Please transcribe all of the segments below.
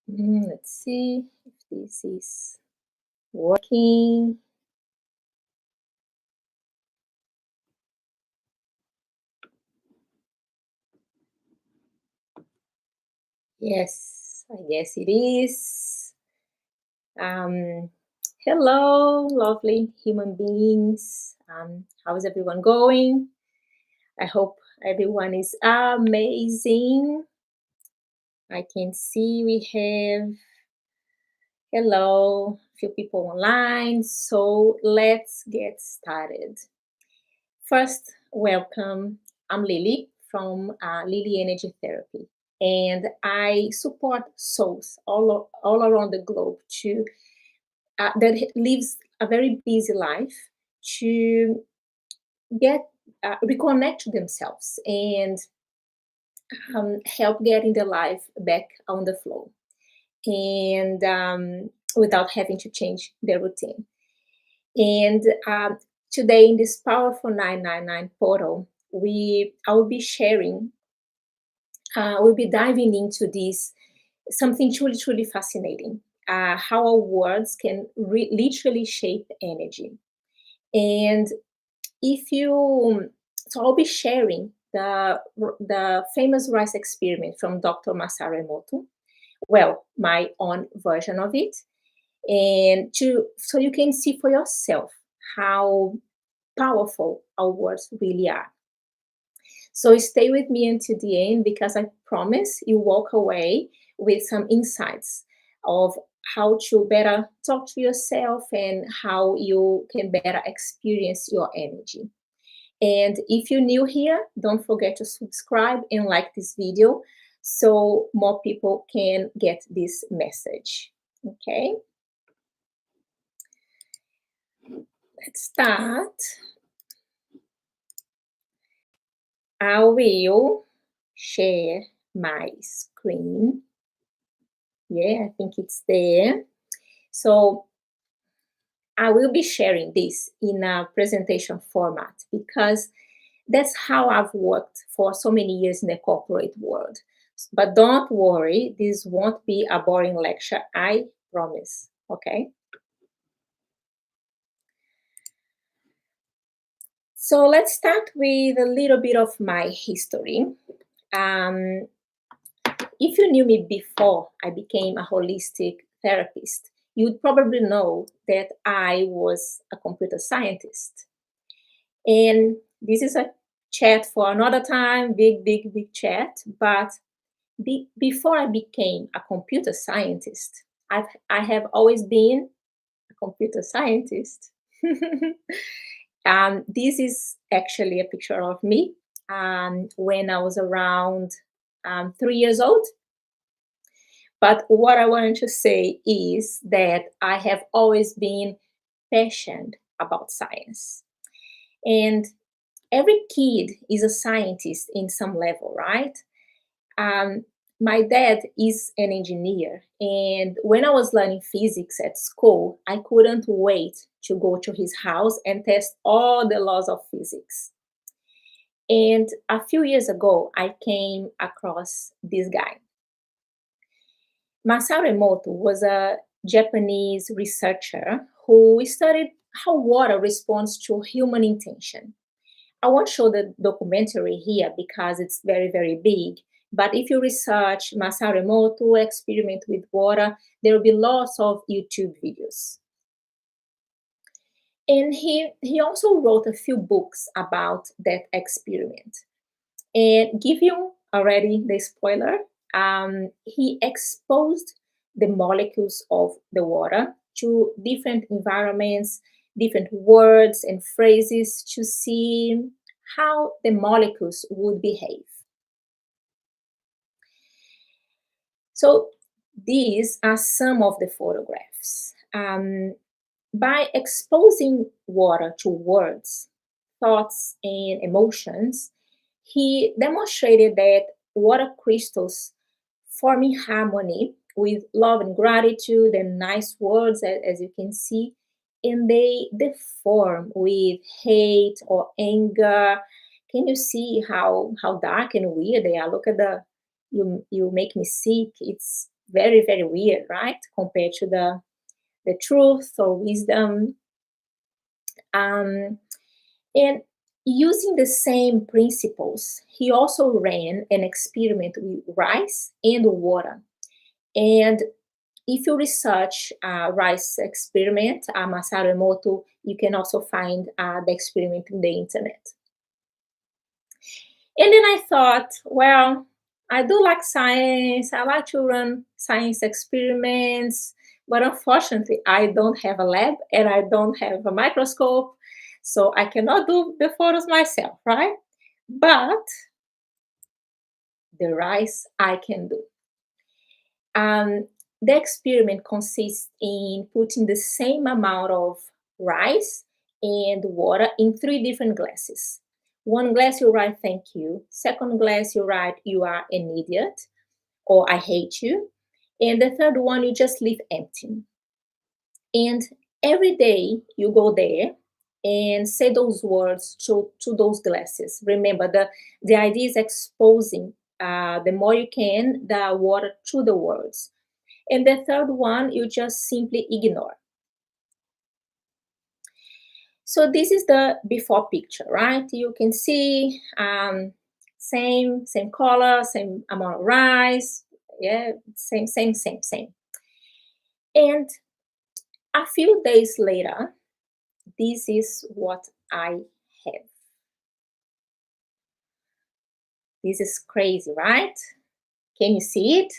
Let's see if this is working. Yes, I guess it is. Um, Hello, lovely human beings. How's everyone going? I hope everyone is amazing. I can see we have hello, few people online. So let's get started. First, welcome. I'm Lily from Lily Energy Therapy, and I support souls all around the globe to that lives a very busy life to get reconnect to themselves and help getting their life back on the flow and without having to change their routine. And today in this powerful 999 portal, I will be sharing, we'll be diving into this something truly, truly fascinating. How our words can literally shape energy. And if you, so I'll be sharing the famous rice experiment from Dr. Masaru Emoto. Well, my own version of it, and to so you can see for yourself how powerful our words really are. So stay with me until the end because I promise you walk away with some insights of how to better talk to yourself and how you can better experience your energy. And if you're new here, don't forget to subscribe and like this video so more people can get this message. Okay, let's start. I will share my screen. Yeah, I think it's there. So I will be sharing this in a presentation format because that's how I've worked for so many years in the corporate world. But don't worry, this won't be a boring lecture, I promise. Okay. So let's start with a little bit of my history. Um, if you knew me before I became a holistic therapist, you'd probably know that I was a computer scientist. And this is a chat for another time, big, big, big chat. But before I became a computer scientist, I have always been a computer scientist. This is actually a picture of me when I was around 3 years old. But what I wanted to say is that I have always been passionate about science. And every kid is a scientist in some level, right? Um, my dad is an engineer, and when I was learning physics at school, I couldn't wait to go to his house and test all the laws of physics. And a few years ago, I came across this guy. Masaru Emoto was a Japanese researcher who studied how water responds to human intention. I won't show the documentary here because it's very, very big. But if you research Masaru Emoto experiment with water, there will be lots of YouTube videos. And he also wrote a few books about that experiment. And give you already the spoiler, he exposed the molecules of the water to different environments, different words and phrases to see how the molecules would behave. So these are some of the photographs. By exposing water to words, thoughts, and emotions, he demonstrated that water crystals form in harmony with love and gratitude and nice words, as you can see, and they deform with hate or anger. Can you see how dark and weird they are? Look at the you make me sick. It's very, very weird, right? Compared to the truth or wisdom. Um, and using the same principles, he also ran an experiment with rice and water. And if you research rice experiment, Masaru Emoto, you can also find the experiment in the internet. And then I thought, well, I do like science. I like to run science experiments, but unfortunately, I don't have a lab and I don't have a microscope, so I cannot do the photos myself, right? But the rice I can do. Um, the experiment consists in putting the same amount of rice and water in three different glasses. One glass you write thank you. Second glass you write you are an idiot or I hate you. And the third one you just leave empty. And every day you go there and say those words to those glasses. Remember, the idea is exposing the more you can the water to the words. And the third one you just simply ignore. So this is the before picture, right? You can see same color, same amount of rice, yeah, same. And a few days later, this is what I have. This is crazy, right? Can you see it?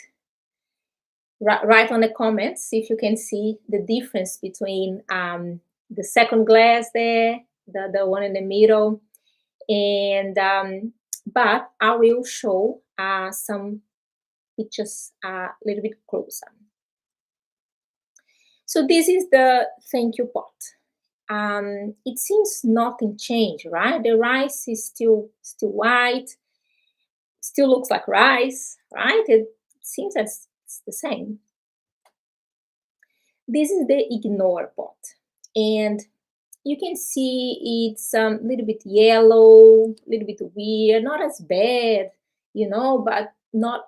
Write on the comments if you can see the difference between the second glass there, the one in the middle, and but I will show some pictures a little bit closer. So this is the thank you pot. It seems nothing changed, right? The rice is still white, still looks like rice, right? It seems that it's the same. This is the ignore pot, and you can see it's a little bit yellow, a little bit weird, not as bad, but not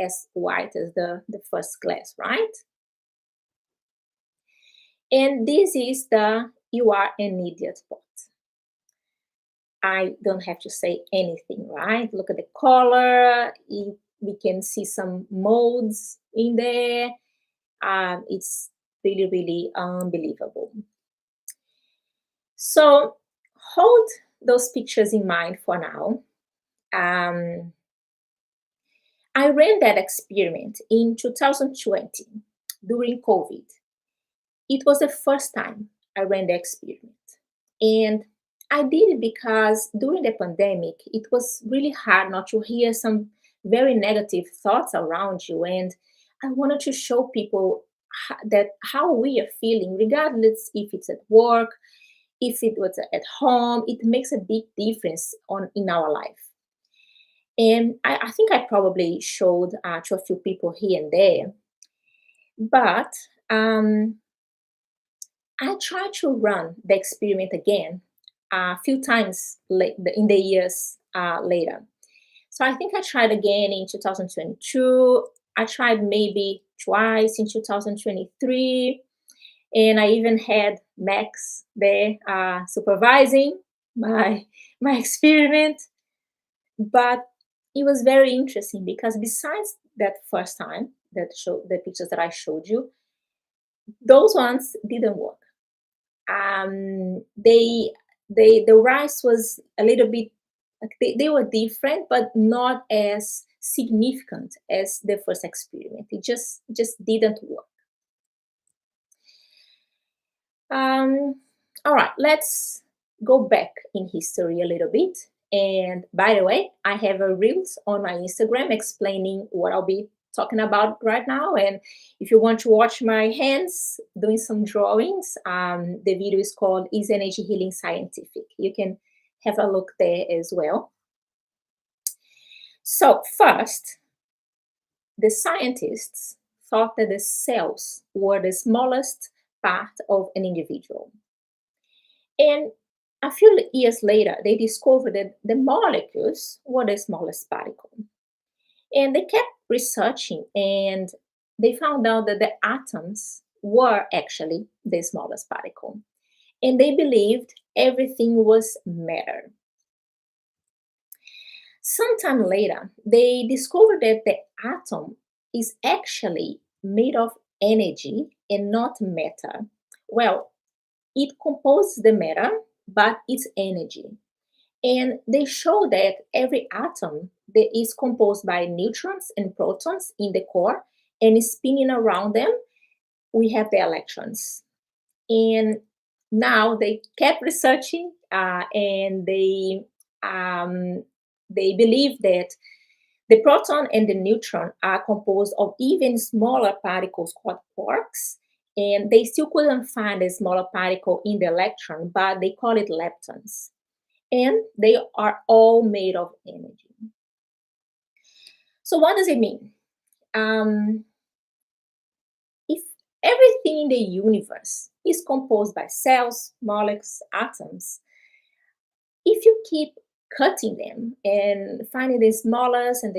as white as the first glass, right? And this is the you are an idiot pot. I don't have to say anything, right? Look at the color. We can see some molds in there. It's really, really unbelievable. So hold those pictures in mind for now. I ran that experiment in 2020 during COVID. It was the first time I ran the experiment. And I did it because during the pandemic, it was really hard not to hear some very negative thoughts around you. And I wanted to show people that how we are feeling, regardless if it's at work, if it was at home, it makes a big difference in our life. And I think I probably showed to a few people here and there. But I tried to run the experiment again a few times in the years later. So I think I tried again in 2022. I tried maybe twice in 2023. And I even had Max there supervising my experiment. But it was very interesting because besides that first time that showed the pictures that I showed you, those ones didn't work. The rice was a little bit, they were different, but not as significant as the first experiment. It just didn't work. All right, let's go back in history a little bit. And by the way, I have a reels on my Instagram explaining what I'll be talking about right now. And if you want to watch my hands doing some drawings, the video is called Is Energy Healing Scientific? You can have a look there as well. So first, the scientists thought that the cells were the smallest part of an individual. And a few years later, they discovered that the molecules were the smallest particle. And they kept researching and they found out that the atoms were actually the smallest particle. And they believed everything was matter. Sometime later, they discovered that the atom is actually made of energy and not matter. Well, it composes the matter, but it's energy. And they show that every atom that is composed by neutrons and protons in the core and spinning around them, we have the electrons. And now they kept researching and they believe that the proton and the neutron are composed of even smaller particles called quarks, and they still couldn't find a smaller particle in the electron, but they call it leptons. And they are all made of energy. So, what does it mean? If everything in the universe is composed by cells, molecules, atoms, if you keep cutting them and finding the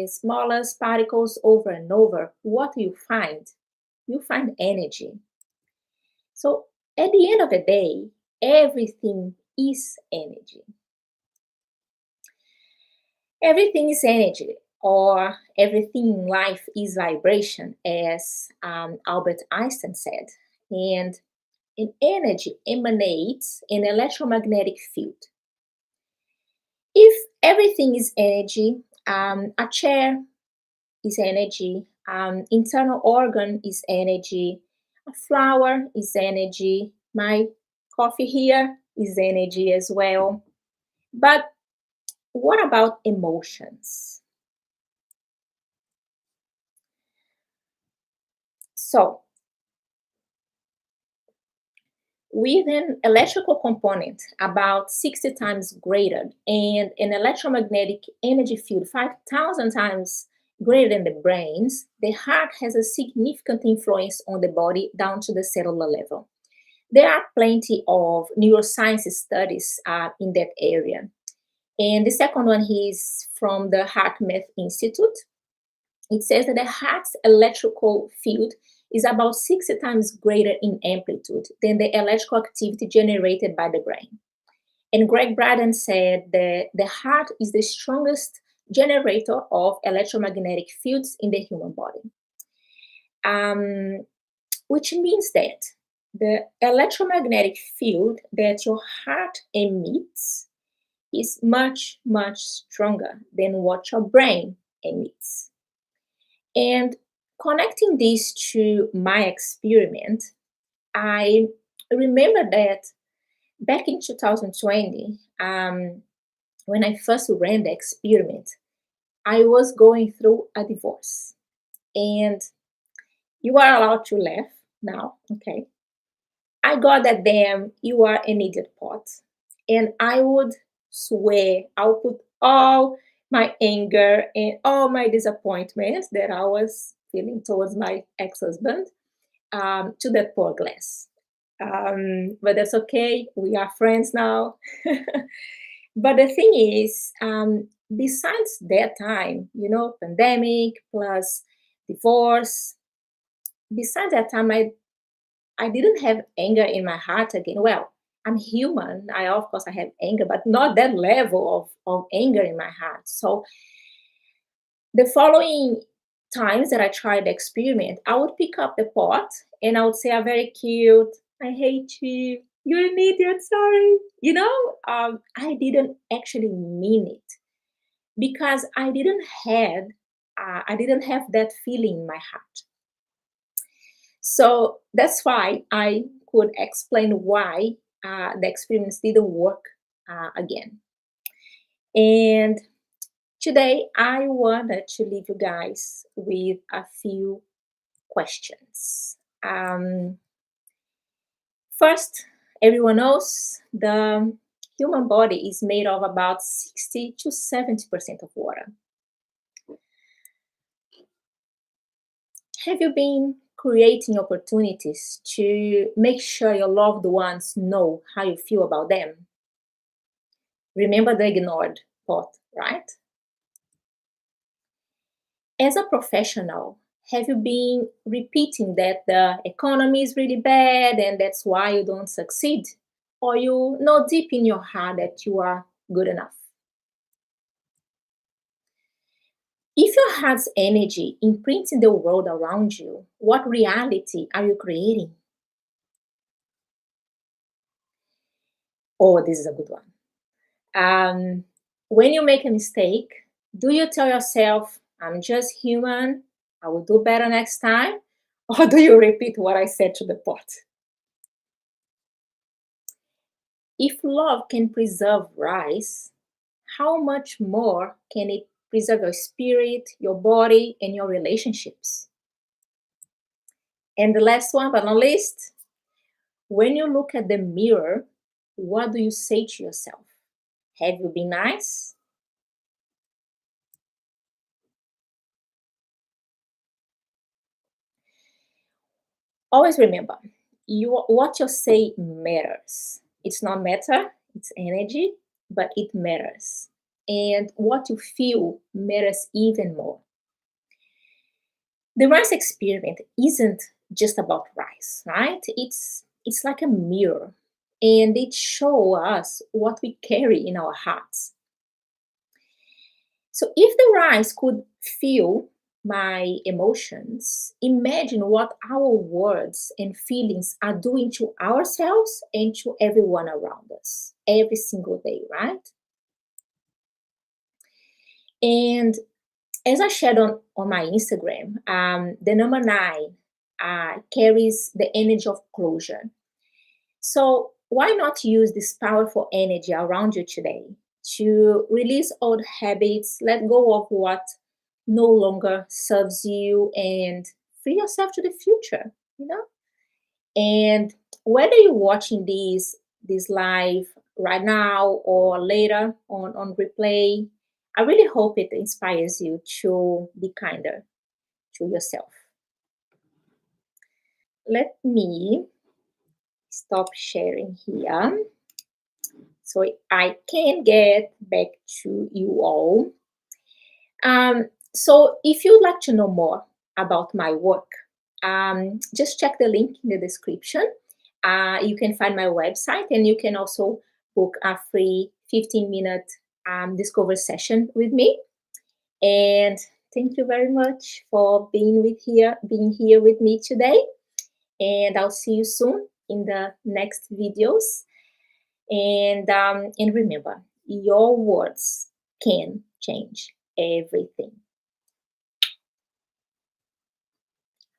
smallest particles over and over, what do you find? You find energy. So at the end of the day, everything is energy. Everything is energy, or everything in life is vibration, as Albert Einstein said. And an energy emanates an electromagnetic field. If everything is energy, a chair is energy, internal organ is energy, a flower is energy, my coffee here is energy as well. But what about emotions? So, with an electrical component about 60 times greater and an electromagnetic energy field 5,000 times greater than the brains, the heart has a significant influence on the body down to the cellular level. There are plenty of neuroscience studies in that area. And the second one is from the HeartMath Institute. It says that the heart's electrical field is about 60 times greater in amplitude than the electrical activity generated by the brain. And Greg Braden said that the heart is the strongest generator of electromagnetic fields in the human body, which means that the electromagnetic field that your heart emits is much, much stronger than what your brain emits. And connecting this to my experiment, I remember that back in 2020, when I first ran the experiment, I was going through a divorce. And you are allowed to laugh now, okay? I got that damn, you are an idiot pot. And I would swear, I'll put all my anger and all my disappointment that I was feeling towards my ex-husband to that poor glass. But that's okay. We are friends now. But the thing is, besides that time, pandemic plus divorce, besides that time, I didn't have anger in my heart again. Well, I'm human. Of course I have anger, but not that level of anger in my heart. So the following times that I tried the experiment, I would pick up the pot and I would say, I'm very cute. I hate you. You're an idiot. Sorry. I didn't actually mean it because I didn't have that feeling in my heart. So that's why I could explain why the experiments didn't work again. And today I wanted to leave you guys with a few questions. First, everyone knows the human body is made of about 60 to 70% of water. Have you been creating opportunities to make sure your loved ones know how you feel about them? Remember the ignored part, right? As a professional, have you been repeating that the economy is really bad and that's why you don't succeed? Or you know deep in your heart that you are good enough? If your heart's energy imprints in the world around you, what reality are you creating? Oh, this is a good one. Um, when you make a mistake, do you tell yourself, I'm just human, I will do better next time? Or do you repeat what I said to the pot? If love can preserve rice, how much more can it preserve your spirit, your body, and your relationships? And the last one, but not least, when you look at the mirror, what do you say to yourself? Have you been nice? Always remember, what you say matters. It's not matter, it's energy, but it matters. And what you feel matters even more. The rice experiment isn't just about rice, right? It's like a mirror, and it shows us what we carry in our hearts. So if the rice could feel my emotions, imagine what our words and feelings are doing to ourselves and to everyone around us every single day, right? And as I shared on my Instagram, the number nine carries the energy of closure. So why not use this powerful energy around you today to release old habits, let go of what no longer serves you, and free yourself to the future, you know? And whether you're watching this live right now or later on replay, I really hope it inspires you to be kinder to yourself. Let me stop sharing here so I can get back to you all. So if you'd like to know more about my work, just check the link in the description. You can find my website, and you can also book a free 15-minute discover session with me. And thank you very much for being here with me today. And I'll see you soon in the next videos. And remember, your words can change everything.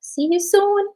See you soon.